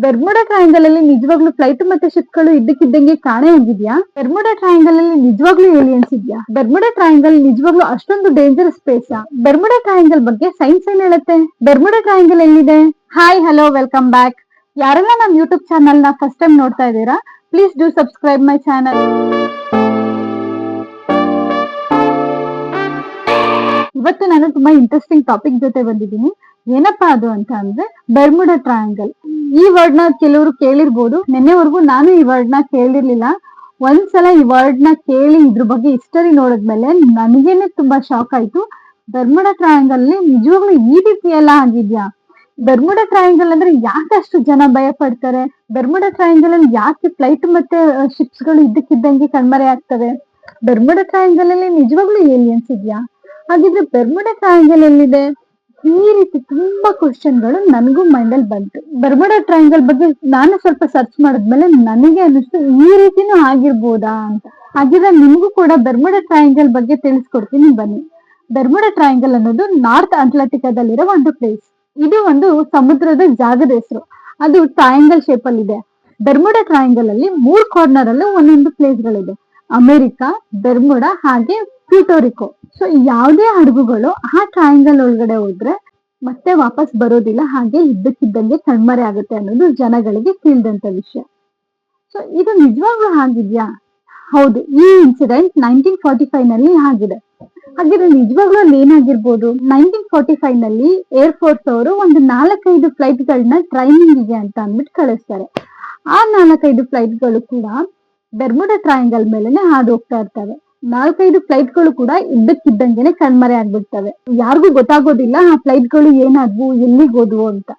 ಬೆರ್ಮುಡಾ triangle ಅಲ್ಲಿ ನಿಜವಾಗ್ಲೂ flight ಮತ್ತೆ ಶಿಪ್ ಗಳು ಇದ್ದಕ್ಕಿದ್ದಂಗೆ ಕಾಣೆ ಹೋಗಿದ್ಯಾ? ಬೆರ್ಮುಡಾ ಟ್ರಯಾಂಗಲ್ ಅಲ್ಲಿ ನಿಜವಾಗ್ಲೂ ಏಲಿಯನ್ಸ್ ಇದ್ಯಾ? ಬೆರ್ಮುಡಾ ಟ್ರಯಾಂಗಲ್ ನಿಜವಾಗ್ಲೂ ಅಷ್ಟೊಂದು ಡೇಂಜರಸ್ ಪ್ಲೇಸ್? ಬೆರ್ಮುಡಾ ಟ್ರಯಾಂಗಲ್ ಬಗ್ಗೆ ಸೈನ್ಸ್ ಏನ್ ಹೇಳುತ್ತೆ? ಬೆರ್ಮುಡಾ ಟ್ರಯಾಂಗಲ್ ಎಲ್ಲಿದೆ? Hi hello welcome back. ಯಾರೆಲ್ಲ ನಮ್ ಯೂಟ್ಯೂಬ್ ಚಾನಲ್ ನ ಫಸ್ಟ್ ಟೈಮ್ ನೋಡ್ತಾ ಇದ್ದೀರಾ, please do subscribe my channel. ಇವತ್ತು ನಾನು ತುಂಬಾ ಇಂಟ್ರೆಸ್ಟಿಂಗ್ ಟಾಪಿಕ್ ಜೊತೆ ಬಂದಿದ್ದೀನಿ. ಏನಪ್ಪಾ ಅದು ಅಂತ ಅಂದ್ರೆ ಬೆರ್ಮುಡಾ ಟ್ರಯಾಂಗಲ್. ಈ ವರ್ಡ್ ನ ಕೆಲವರು ಕೇಳಿರ್ಬೋದು. ನಿನ್ನೆವರೆಗೂ ನಾನು ಈ ವರ್ಡ್ ನ ಕೇಳಿರ್ಲಿಲ್ಲ. ಒಂದ್ಸಲ ಈ ವರ್ಡ್ ನ ಕೇಳಿ ಇದ್ರ ಬಗ್ಗೆ ಹಿಸ್ಟರಿ ನೋಡಿದ್ಮೇಲೆ ನನಗೇನೆ ತುಂಬಾ ಶಾಕ್ ಆಯ್ತು. ಬೆರ್ಮುಡಾ ಟ್ರಯಾಂಗಲ್ ಅಲ್ಲಿ ನಿಜವಾಗ್ಲೂ ಈ ರೀತಿ ಎಲ್ಲ ಆಗಿದ್ಯಾ? ಬೆರ್ಮುಡಾ ಟ್ರಯಾಂಗಲ್ ಅಂದ್ರೆ ಯಾಕೆ ಅಷ್ಟು ಜನ ಭಯ ಪಡ್ತಾರೆ? ಬೆರ್ಮುಡಾ ಟ್ರಯಾಂಗಲ್ ಅಲ್ಲಿ ಯಾಕೆ ಫ್ಲೈಟ್ ಮತ್ತೆ ಶಿಪ್ಸ್ ಗಳು ಇದ್ದಕ್ಕಿದ್ದಂಗೆ ಕಣ್ಮರೆ ಆಗ್ತವೆ? ಬೆರ್ಮುಡಾ ಟ್ರಯಾಂಗಲ್ ಅಲ್ಲಿ ನಿಜವಾಗ್ಲೂ ಏಲಿಯನ್ಸ್ ಇದ್ಯಾ? ಹಾಗಿದ್ರೆ ಬೆರ್ಮುಡಾ ಟ್ರಯಾಂಗಲ್ ಎಲ್ಲಿದೆ? ಈ ರೀತಿ ತುಂಬಾ ಕ್ವಶನ್ ಗಳು ನನಗೂ ಮೈಂಡ್ ಅಲ್ಲಿ ಬಂತು. ಬೆರ್ಮುಡಾ ಟ್ರಯಾಂಗಲ್ ಬಗ್ಗೆ ನಾನು ಸ್ವಲ್ಪ ಸರ್ಚ್ ಮಾಡಿದ್ಮೇಲೆ ನನಗೆ ಅನಿಸ್ತು ಈ ರೀತಿನೂ ಆಗಿರ್ಬೋದಾ ಅಂತ. ಹಾಗಿದ್ರೆ ನಿಮ್ಗೂ ಕೂಡ ಬೆರ್ಮುಡಾ ಟ್ರಯಾಂಗಲ್ ಬಗ್ಗೆ ತಿಳಿಸ್ಕೊಡ್ತೀನಿ ಬನ್ನಿ. ಬೆರ್ಮುಡಾ ಟ್ರಯಾಂಗಲ್ ಅನ್ನೋದು ನಾರ್ತ್ ಅಟ್ಲಾಂಟಿಕಾದಲ್ಲಿರೋ ಒಂದು ಪ್ಲೇಸ್. ಇದು ಒಂದು ಸಮುದ್ರದ ಜಾಗದ ಹೆಸರು. ಅದು ಟ್ರಯಾಂಗಲ್ ಶೇಪ್ ಅಲ್ಲಿ ಇದೆ. ಬೆರ್ಮುಡಾ ಟ್ರಯಾಂಗಲ್ ಅಲ್ಲಿ 3 ಕಾರ್ನರ್ ಅಲ್ಲೂ ಒಂದೊಂದು ಪ್ಲೇಸ್ ಗಳಿದೆ. ಅಮೆರಿಕಾ, ಬೆರ್ಮುಡಾ ಹಾಗೆ ಪ್ಯೂಟೋರಿಕೋ. ಸೊ ಯಾವುದೇ ಹಡಗುಗಳು ಆ ಟ್ರಯಾಂಗಲ್ ಒಳಗಡೆ ಹೋದ್ರೆ ಮತ್ತೆ ವಾಪಸ್ ಬರೋದಿಲ್ಲ, ಹಾಗೆ ಇದ್ದಕ್ಕಿದ್ದಂಗೆ ಕಣ್ಮರೆ ಆಗುತ್ತೆ ಅನ್ನೋದು ಜನಗಳಿಗೆ ತಿಳಿದಂತ ವಿಷಯ. ಸೊ ಇದು ನಿಜವಾಗ್ಲೂ ಆಗಿದ್ಯಾ? ಹೌದು, ಈ ಇನ್ಸಿಡೆಂಟ್ 1945 ನಲ್ಲಿ ಆಗಿದೆ. ಹಾಗಿದ್ರೆ ನಿಜವಾಗ್ಲೂ ಅಲ್ಲಿ ಏನಾಗಿರ್ಬೋದು? 1945 ನಲ್ಲಿ ಏರ್ ಫೋರ್ಸ್ ಅವರು ಒಂದು 4-5 ಫ್ಲೈಟ್ ಗಳನ್ನ ಟ್ರೈನಿಂಗ್ ಗೆ ಅಂತ ಅಂದ್ಬಿಟ್ಟು ಕಳಿಸ್ತಾರೆ. ಆ 4-5 ಫ್ಲೈಟ್ ಗಳು ಕೂಡ ಬೆರ್ಮುಡಾ ಟ್ರಯಾಂಗಲ್ ಮೇಲೆನೆ ಹಾದು ಹೋಗ್ತಾ ಇರ್ತವೆ. 4-5 ಫ್ಲೈಟ್ ಗಳು ಕೂಡ ಇದ್ದಕ್ಕಿದ್ದಂಗೆನೆ ಕಣ್ಮರೆ ಆಗ್ಬಿಡ್ತವೆ. ಯಾರಿಗೂ ಗೊತ್ತಾಗೋದಿಲ್ಲ ಆ ಫ್ಲೈಟ್ ಗಳು ಏನಾದ್ವು, ಎಲ್ಲಿಗೆ ಹೋದ್ವು ಅಂತ.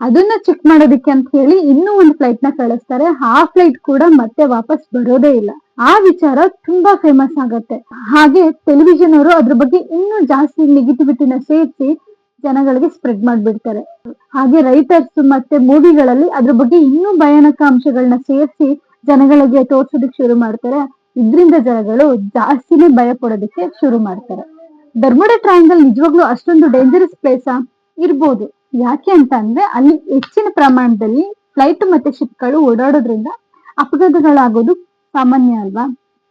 ಅದನ್ನ ಚೆಕ್ ಮಾಡೋದಕ್ಕೆ ಅಂತ ಹೇಳಿ ಇನ್ನೂ ಒಂದು ಫ್ಲೈಟ್ ನ ಕಳಿಸ್ತಾರೆ. ಆ ಫ್ಲೈಟ್ ಕೂಡ ಮತ್ತೆ ವಾಪಸ್ ಬರೋದೇ ಇಲ್ಲ. ಆ ವಿಚಾರ ತುಂಬಾ ಫೇಮಸ್ ಆಗತ್ತೆ. ಹಾಗೆ ಟೆಲಿವಿಷನ್ ಅವರು ಅದ್ರ ಬಗ್ಗೆ ಇನ್ನೂ ಜಾಸ್ತಿ ನೆಗೆಟಿವಿಟಿನ ಸೇರಿಸಿ ಜನಗಳಿಗೆ ಸ್ಪ್ರೆಡ್ ಮಾಡ್ಬಿಡ್ತಾರೆ. ಹಾಗೆ ರೈಟರ್ಸ್ ಮತ್ತೆ ಮೂವಿಗಳಲ್ಲಿ ಅದ್ರ ಬಗ್ಗೆ ಇನ್ನೂ ಭಯಾನಕ ಅಂಶಗಳನ್ನ ಸೇರಿಸಿ ಜನಗಳಿಗೆ ತೋರ್ಸೋದಕ್ಕೆ ಶುರು ಮಾಡ್ತಾರೆ. ಇದ್ರಿಂದ ಜನಗಳು ಜಾಸ್ತಿನೇ ಭಯ ಪಡೋದಕ್ಕೆ ಶುರು ಮಾಡ್ತಾರೆ. ಬೆರ್ಮುಡಾ ಟ್ರಯಾಂಗಲ್ ನಿಜವಾಗ್ಲೂ ಅಷ್ಟೊಂದು ಡೇಂಜರಸ್ ಪ್ಲೇಸಾ? ಇರ್ಬೋದು. ಯಾಕೆ ಅಂತ ಅಂದ್ರೆ ಅಲ್ಲಿ ಹೆಚ್ಚಿನ ಪ್ರಮಾಣದಲ್ಲಿ ಫ್ಲೈಟ್ ಮತ್ತೆ ಶಿಪ್ ಗಳು ಓಡಾಡೋದ್ರಿಂದ ಅಪಘಾತಗಳಾಗೋದು ಸಾಮಾನ್ಯ ಅಲ್ವಾ?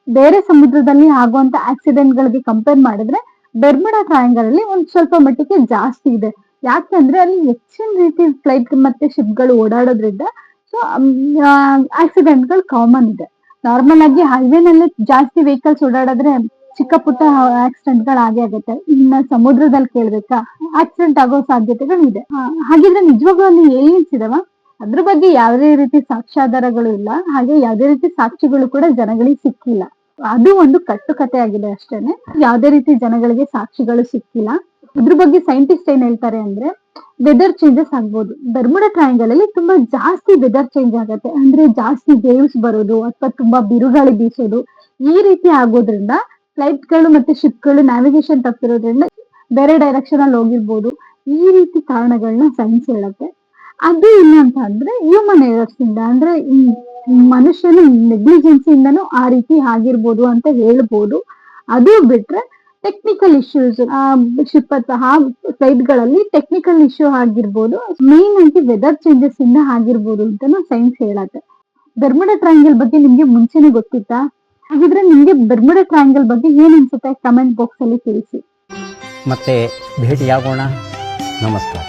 ಬೇರೆ ಸಮುದ್ರದಲ್ಲಿ ಆಗುವಂತ ಆಕ್ಸಿಡೆಂಟ್ ಗಳಿಗೆ ಕಂಪೇರ್ ಮಾಡಿದ್ರೆ ಬೆರ್ಮುಡಾ ಟ್ರಯಾಂಗಲ್ ಅಲ್ಲಿ ಒಂದ್ ಸ್ವಲ್ಪ ಮಟ್ಟಿಗೆ ಜಾಸ್ತಿ ಇದೆ. ಯಾಕಂದ್ರೆ ಅಲ್ಲಿ ಹೆಚ್ಚಿನ ರೀತಿ ಫ್ಲೈಟ್ ಮತ್ತೆ ಶಿಪ್ ಗಳು ಓಡಾಡೋದ್ರಿಂದ ಸೊ ಆಕ್ಸಿಡೆಂಟ್ ಗಳು ಕಾಮನ್ ಇದೆ. ನಾರ್ಮಲ್ ಆಗಿ ಹೈವೇ ನಲ್ಲಿ ಜಾಸ್ತಿ ವೆಹಿಕಲ್ಸ್ ಓಡಾಡಿದ್ರೆ ಚಿಕ್ಕ ಪುಟ್ಟ ಆಕ್ಸಿಡೆಂಟ್ ಗಳು ಆಗೇ ಆಗುತ್ತೆ. ಇನ್ನ ಸಮುದ್ರದಲ್ಲಿ ಕೇಳ್ಬೇಕಾ, ಆಕ್ಸಿಡೆಂಟ್ ಆಗೋ ಸಾಧ್ಯತೆಗಳು ಇದೆ. ಹಾಗಿದ್ರೆ ನಿಜವಾಗ್ಲೂ ಅಲ್ಲಿ ಏಲಿಯನ್ಸ್ ಇದಾವ? ಅದ್ರ ಬಗ್ಗೆ ಯಾವುದೇ ರೀತಿ ಸಾಕ್ಷ್ಯಾಧಾರಗಳು ಇಲ್ಲ. ಹಾಗೆ ಯಾವುದೇ ರೀತಿ ಸಾಕ್ಷಿಗಳು ಕೂಡ ಜನಗಳಿಗೆ ಸಿಕ್ಕಿಲ್ಲ. ಅದು ಒಂದು ಕಟ್ಟುಕತೆ ಆಗಿದೆ ಅಷ್ಟೇನೆ. ಯಾವುದೇ ರೀತಿ ಜನಗಳಿಗೆ ಸಾಕ್ಷಿಗಳು ಸಿಕ್ಕಿಲ್ಲ. ಇದ್ರ ಬಗ್ಗೆ ಸೈಂಟಿಸ್ಟ್ ಏನ್ ಹೇಳ್ತಾರೆ ಅಂದ್ರೆ ವೆದರ್ ಚೇಂಜಸ್ ಆಗ್ಬೋದು. ಬೆರ್ಮುಡಾ ಟ್ರಯಾಂಗಲ್ ಅಲ್ಲಿ ತುಂಬಾ ಜಾಸ್ತಿ ವೆದರ್ ಚೇಂಜ್ ಆಗುತ್ತೆ. ಅಂದ್ರೆ ಜಾಸ್ತಿ ವೇವ್ಸ್ ಬರೋದು ಅಥವಾ ತುಂಬಾ ಬಿರುಗಾಳಿ ಬೀಸೋದು ಈ ರೀತಿ ಆಗೋದ್ರಿಂದ ಫ್ಲೈಟ್ ಗಳು ಮತ್ತೆ ಶಿಪ್ ಗಳು ನ್ಯಾವಿಗೇಷನ್ ತಪ್ಪಿರೋದ್ರಿಂದ ಬೇರೆ ಡೈರೆಕ್ಷನ್ ಅಲ್ಲಿ ಹೋಗಿರ್ಬೋದು. ಈ ರೀತಿ ಕಾರಣಗಳನ್ನ ಸೈನ್ಸ್ ಹೇಳುತ್ತೆ. ಅದು ಇಲ್ಲ ಅಂತ ಅಂದ್ರೆ ಹ್ಯೂಮನ್ ಏರರ್ಸ್ ಇಂದ, ಅಂದ್ರೆ ಈ ಮನುಷ್ಯನ ನೆಗ್ಲಿಜೆನ್ಸಿ ಇಂದನೂ ಆ ರೀತಿ ಆಗಿರ್ಬೋದು ಅಂತ ಹೇಳ್ಬೋದು. ಅದು ಬಿಟ್ರೆ ಟೆಕ್ನಿಕಲ್ ಇಶ್ಯೂಸ್, ಶಿಪ್ ಅಥವಾ ಫ್ಲೈಟ್ ಗಳಲ್ಲಿ ಟೆಕ್ನಿಕಲ್ ಇಶ್ಯೂ ಆಗಿರ್ಬೋದು. ಮೇನ್ ಆಗಿ ವೆದರ್ ಚೇಂಜಸ್ ಇಂದ ಆಗಿರ್ಬೋದು ಅಂತಾನು ಸೈನ್ಸ್ ಹೇಳತ್ತೆ. ಬೆರ್ಮುಡಾ ಟ್ರಯಾಂಗಲ್ ಬಗ್ಗೆ ನಿಮ್ಗೆ ಮುಂಚೆನೆ ಗೊತ್ತಿತ್ತಾ? ಹಾಗಿದ್ರೆ ನಿಮ್ಗೆ ಬೆರ್ಮುಡಾ ಟ್ರಯಾಂಗಲ್ ಬಗ್ಗೆ ಏನ್ ಅನ್ಸುತ್ತೆ ಕಮೆಂಟ್ ಬಾಕ್ಸ್ ಅಲ್ಲಿ ತಿಳಿಸಿ. ಮತ್ತೆ ಭೇಟಿಯಾಗೋಣ. ನಮಸ್ಕಾರ.